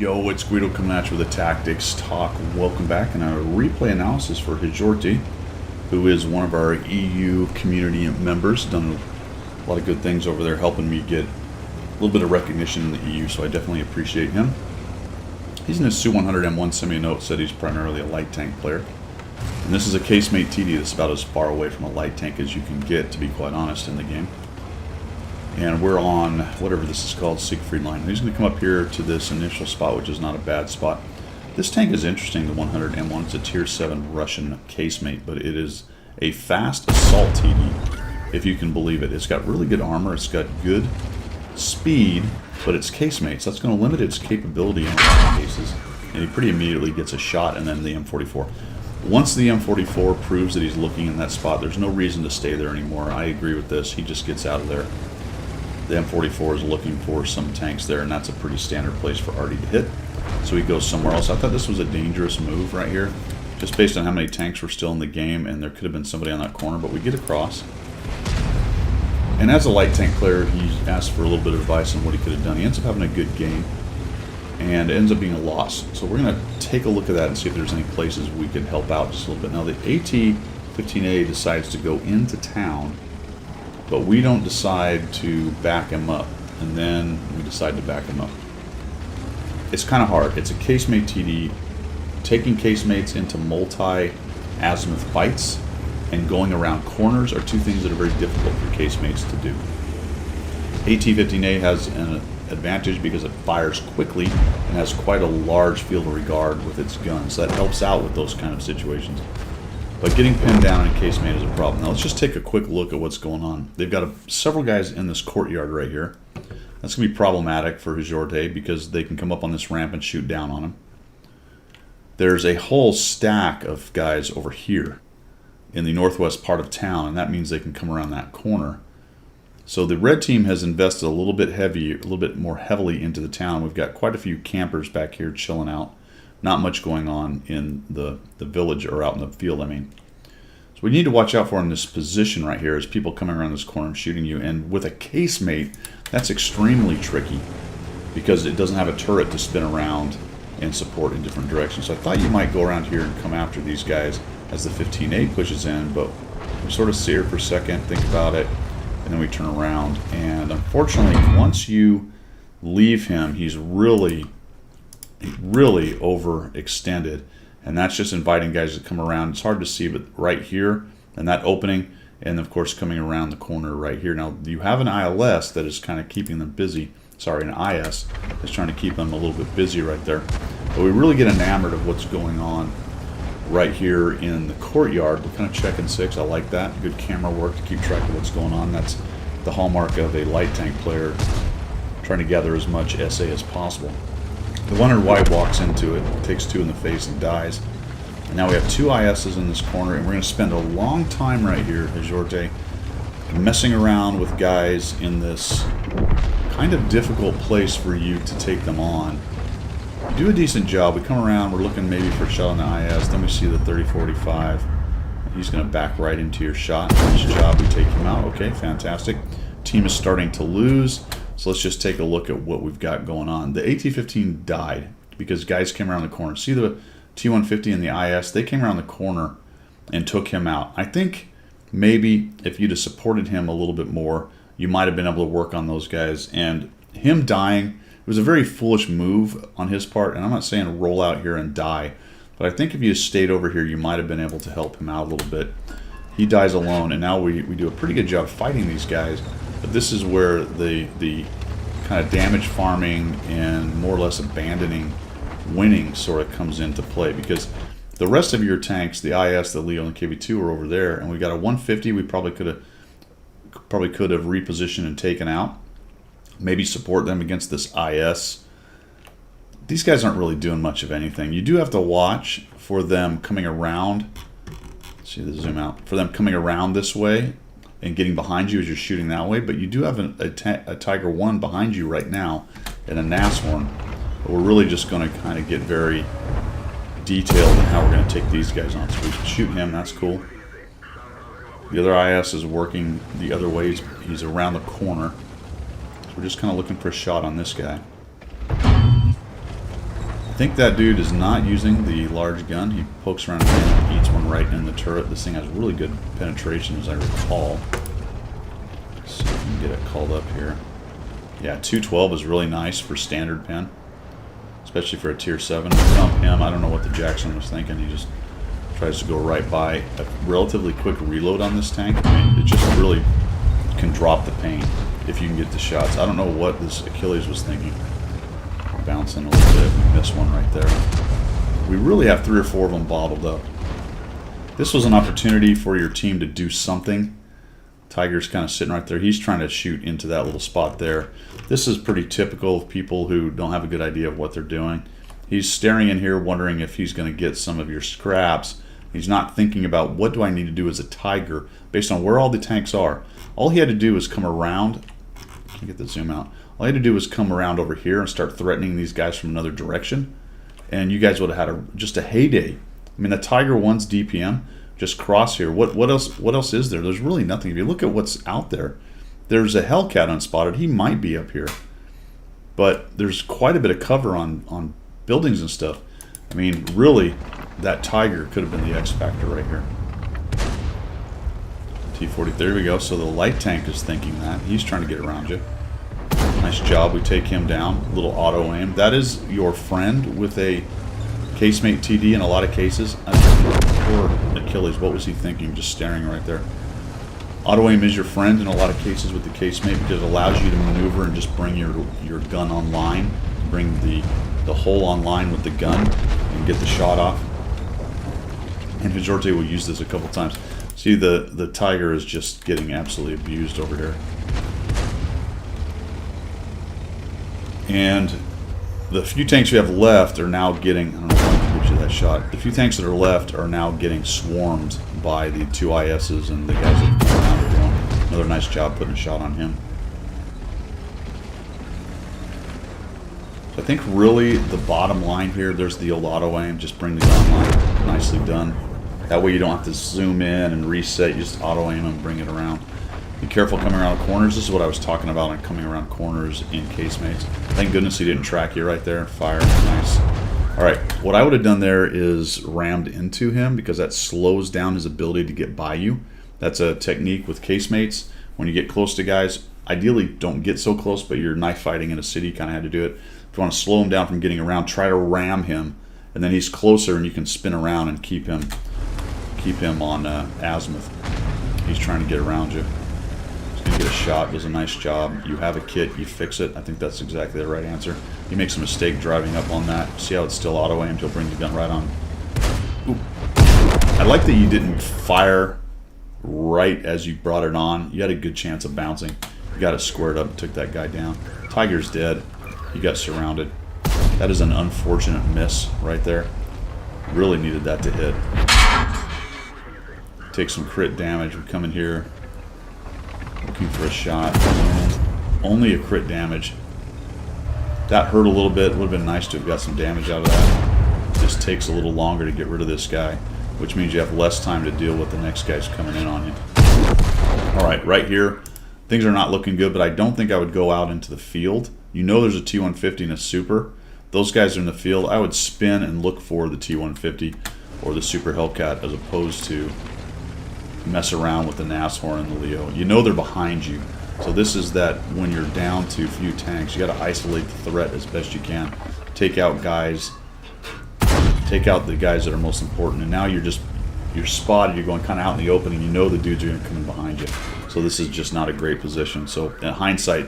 Yo, it's Guido coming at you with a Tactics Talk. Welcome back, and a replay analysis for Hijorte, who is one of our EU community members. Done a lot of good things over there, helping me get a little bit of recognition in the EU, so I definitely appreciate him. He's in his Su-100M1 semi-note, said he's primarily a light tank player. And this is a Casemate TD that's about as far away from a light tank as you can get, to be quite honest, in the game. And we're on whatever this is called, Siegfried line. He's going to come up here to this initial spot, which is not a bad spot. This tank is interesting, the 100M1. It's a tier 7 Russian Casemate, but it is a fast assault TD, if you can believe it. It's got really good armor, it's got good speed, but it's Casemate, so that's going to limit its capability in some cases. And he pretty immediately gets a shot, and then the M44. Once the M44 proves that he's looking in that spot, there's no reason to stay there anymore. I agree with this. He just gets out of there. The M44 is looking for some tanks there, and that's a pretty standard place for Artie to hit. So he goes somewhere else. I thought this was a dangerous move right here, just based on how many tanks were still in the game, and there could have been somebody on that corner, but we get across. And as a light tank player, he asked for a little bit of advice on what he could have done. He ends up having a good game, and it ends up being a loss. So we're going to take a look at that and see if there's any places we could help out just a little bit. Now the AT-15A decides to go into town, but we don't decide to back him up, and then we decide to back him up. It's kind of hard. It's a Casemate TD. Taking Casemates into multi-azimuth fights and going around corners are two things that are very difficult for Casemates to do. AT-15A has an advantage because it fires quickly and has quite a large field of regard with its guns. So that helps out with those kind of situations. But getting pinned down in Casemate is a problem. Now let's just take a quick look at what's going on. They've got several guys in this courtyard right here. That's going to be problematic for Hijorte because they can come up on this ramp and shoot down on him. There's a whole stack of guys over here in the northwest part of town, and that means they can come around that corner. So the red team has invested a little bit more heavily into the town. We've got quite a few campers back here chilling out. Not much going on in the village, or out in the field, I mean. So we need to watch out for in this position right here as people coming around this corner and shooting you. And with a Casemate, that's extremely tricky because it doesn't have a turret to spin around and support in different directions. So I thought you might go around here and come after these guys as the 15A pushes in, but we sort of sit here for a second, think about it, and then we turn around. And unfortunately, once you leave him, he's really overextended, and that's just inviting guys to come around. It's hard to see, but right here and that opening, and of course coming around the corner right here. Now you have an ILS that is kind of keeping them busy. Sorry, an IS that's trying to keep them a little bit busy right there. But we really get enamored of what's going on right here in the courtyard. We're kind of checking six. I like that. Good camera work to keep track of what's going on. That's the hallmark of a light tank player, trying to gather as much SA as possible. The 100 White walks into it, takes two in the face, and dies. And now we have two ISs in this corner, and we're going to spend a long time right here, Hijorte, messing around with guys in this kind of difficult place for you to take them on. You do a decent job. We come around, we're looking maybe for a shot on the IS, then we see the 30-45. He's going to back right into your shot. Nice job, we take him out. Okay, fantastic. Team is starting to lose. So let's just take a look at what we've got going on. The AT-15 died because guys came around the corner. See the T-150 and the IS? They came around the corner and took him out. I think maybe if you'd have supported him a little bit more, you might have been able to work on those guys. And him dying, it was a very foolish move on his part. And I'm not saying roll out here and die, but I think if you stayed over here, you might have been able to help him out a little bit. He dies alone, and now we do a pretty good job fighting these guys. But this is where the kind of damage farming and more or less abandoning winning sort of comes into play, because the rest of your tanks, the IS, the Leo, and the KV2 are over there, and we got a 150 we probably could have repositioned and taken out. Maybe support them against this IS. These guys aren't really doing much of anything. You do have to watch for them coming around. See the zoom out. For them coming around this way and getting behind you as you're shooting that way, but you do have a Tiger 1 behind you right now and a Nashorn. But we're really just going to kind of get very detailed in how we're going to take these guys on. So we can shoot him, that's cool. The other IS is working the other way, he's around the corner. So we're just kind of looking for a shot on this guy. think that dude is not using the large gun. He pokes around and eats one right in the turret. This thing has really good penetration, as I recall. So we can get it called up here. Yeah, 212 is really nice for standard pen, especially for a tier 7. Dump him. I don't know what the Jackson was thinking. He just tries to go right by. A relatively quick reload on this tank. I mean, it just really can drop the pain if you can get the shots. I don't know what this Achilles was thinking. Bouncing a little bit. Missed one right there. We really have 3 or 4 of them bottled up. This was an opportunity for your team to do something. Tiger's kind of sitting right there. He's trying to shoot into that little spot there. This is pretty typical of people who don't have a good idea of what they're doing. He's staring in here wondering if he's going to get some of your scraps. He's not thinking about what do I need to do as a Tiger based on where all the tanks are. All he had to do was come around. Can you get the zoom out? All he had to do was come around over here and start threatening these guys from another direction. And you guys would have had just a heyday. I mean, the Tiger 1's DPM. Just cross here. What else is there? There's really nothing. If you look at what's out there, there's a Hellcat unspotted. He might be up here, but there's quite a bit of cover on buildings and stuff. I mean, really, that Tiger could have been the X factor right here. T-40. There we go. So the light tank is thinking that he's trying to get around you. Nice job. We take him down. A little auto aim. That is your friend with a Casemate TD in a lot of cases. Poor Achilles, what was he thinking? Just staring right there. Auto aim is your friend in a lot of cases with the Casemate because it allows you to maneuver and just bring your gun online, bring the hole online with the gun and get the shot off. And Hijorte will use this a couple times. See, the Tiger is just getting absolutely abused over here. And the few tanks you have left are now getting, I don't know if I can get you that shot. The few tanks that are left are now getting swarmed by the 2 ISs and the guys that come around are doing another nice job putting a shot on him. So I think really the bottom line here, there's the old auto aim, just bring the gun line, nicely done. That way you don't have to zoom in and reset, you just auto aim and bring it around. Be careful coming around corners. This is what I was talking about on coming around corners in Casemates. Thank goodness he didn't track you right there. Fire. Nice. Alright, what I would have done there is rammed into him because that slows down his ability to get by you. That's a technique with Casemates. When you get close to guys, ideally don't get so close, but you're knife fighting in a city, you kind of had to do it. If you want to slow him down from getting around, try to ram him, and then he's closer and you can spin around and keep him on azimuth. He's trying to get around you. You get a shot, does a nice job. You have a kit, you fix it. I think that's exactly the right answer. He makes a mistake driving up on that. See how it's still auto aimed? He'll bring the gun right on. Ooh. I like that you didn't fire right as you brought it on. You had a good chance of bouncing. You got it squared up and took that guy down. Tiger's dead. You got surrounded. That is an unfortunate miss right there. Really needed that to hit. Take some crit damage. We come in here. Looking for a shot. Only a crit damage. That hurt a little bit. Would have been nice to have got some damage out of that. Just takes a little longer to get rid of this guy, which means you have less time to deal with the next guys coming in on you. Alright, right here, things are not looking good, but I don't think I would go out into the field. You know there's a T-150 and a Super. Those guys are in the field. I would spin and look for the T-150 or the Super Hellcat as opposed to mess around with the Nashorn and the Leo. You know they're behind you. So this is that when you're down to a few tanks, you got to isolate the threat as best you can. Take out guys. Take out the guys that are most important. And now you're spotted. You're going kind of out in the open, and you know the dudes are going to come in behind you. So this is just not a great position. So in hindsight,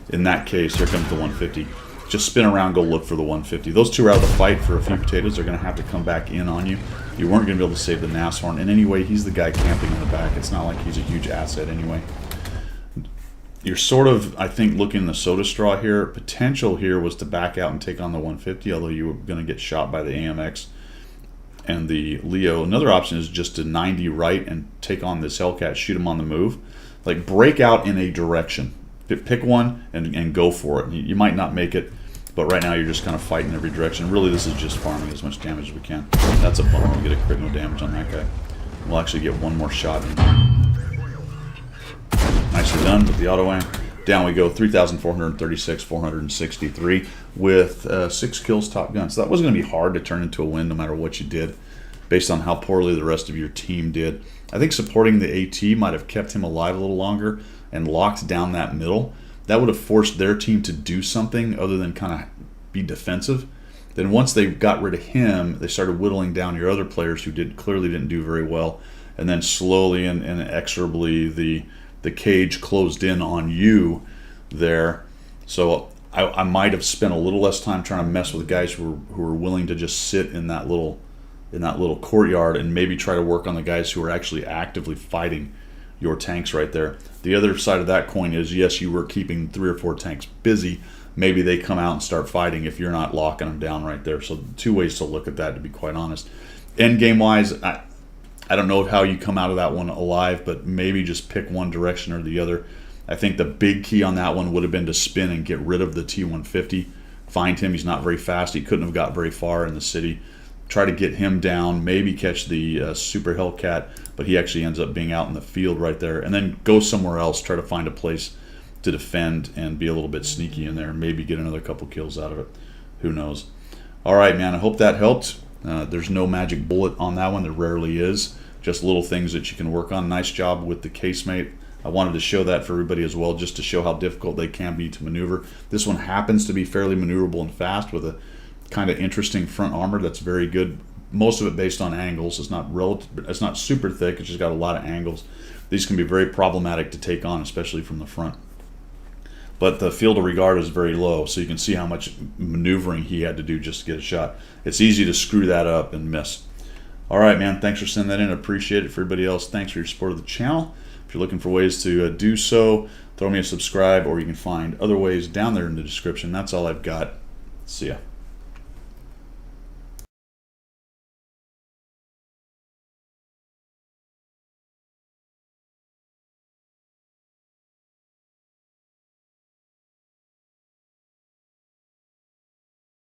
in that case, here comes the 150. Just spin around, go look for the 150. Those two are out of the fight for a few potatoes. They're going to have to come back in on you. You weren't going to be able to save the Nashorn. And anyway, he's the guy camping in the back. It's not like he's a huge asset anyway. You're sort of, I think, looking in the soda straw here. Potential here was to back out and take on the 150, although you were going to get shot by the AMX and the Leo. Another option is just to 90 right and take on this Hellcat, shoot him on the move. Like, break out in a direction. Pick one and go for it. You might not make it, but right now you're just kind of fighting every direction. Really, this is just farming as much damage as we can. That's a bummer. We get a crit, no damage on that guy. We'll actually get one more shot in. Nicely done with the auto aim. Down we go, 3,436, 463 with 6 kills, top gun. So that wasn't going to be hard to turn into a win no matter what you did, based on how poorly the rest of your team did. I think supporting the AT might have kept him alive a little longer and locked down that middle. That would have forced their team to do something other than kind of be defensive. Then once they got rid of him, they started whittling down your other players who clearly didn't do very well. And then slowly and inexorably the cage closed in on you there. So I might have spent a little less time trying to mess with guys who were willing to just sit in that little courtyard and maybe try to work on the guys who are actually actively fighting your tanks right there. The other side of that coin is, yes, you were keeping 3 or 4 tanks busy. Maybe they come out and start fighting if you're not locking them down right there. So 2 ways to look at that, to be quite honest. End game wise, I don't know how you come out of that one alive, but maybe just pick one direction or the other. I think the big key on that one would have been to spin and get rid of the T-150. Find him. He's not very fast. He couldn't have got very far in the city. Try to get him down, maybe catch the Super Hellcat, but he actually ends up being out in the field right there. And then go somewhere else, try to find a place to defend and be a little bit sneaky in there. Maybe get another couple kills out of it. Who knows? All right, man, I hope that helped. There's no magic bullet on that one. There rarely is. Just little things that you can work on. Nice job with the Casemate. I wanted to show that for everybody as well, just to show how difficult they can be to maneuver. This one happens to be fairly maneuverable and fast with a kind of interesting front armor that's very good. Most of it based on angles. It's not super thick. It's just got a lot of angles. These can be very problematic to take on, especially from the front. But the field of regard is very low, so you can see how much maneuvering he had to do just to get a shot. It's easy to screw that up and miss. All right, man, thanks for sending that in. I appreciate it. For everybody else, thanks for your support of the channel. If you're looking for ways to do so, throw me a subscribe, or you can find other ways down there in the description. That's all I've got. See ya.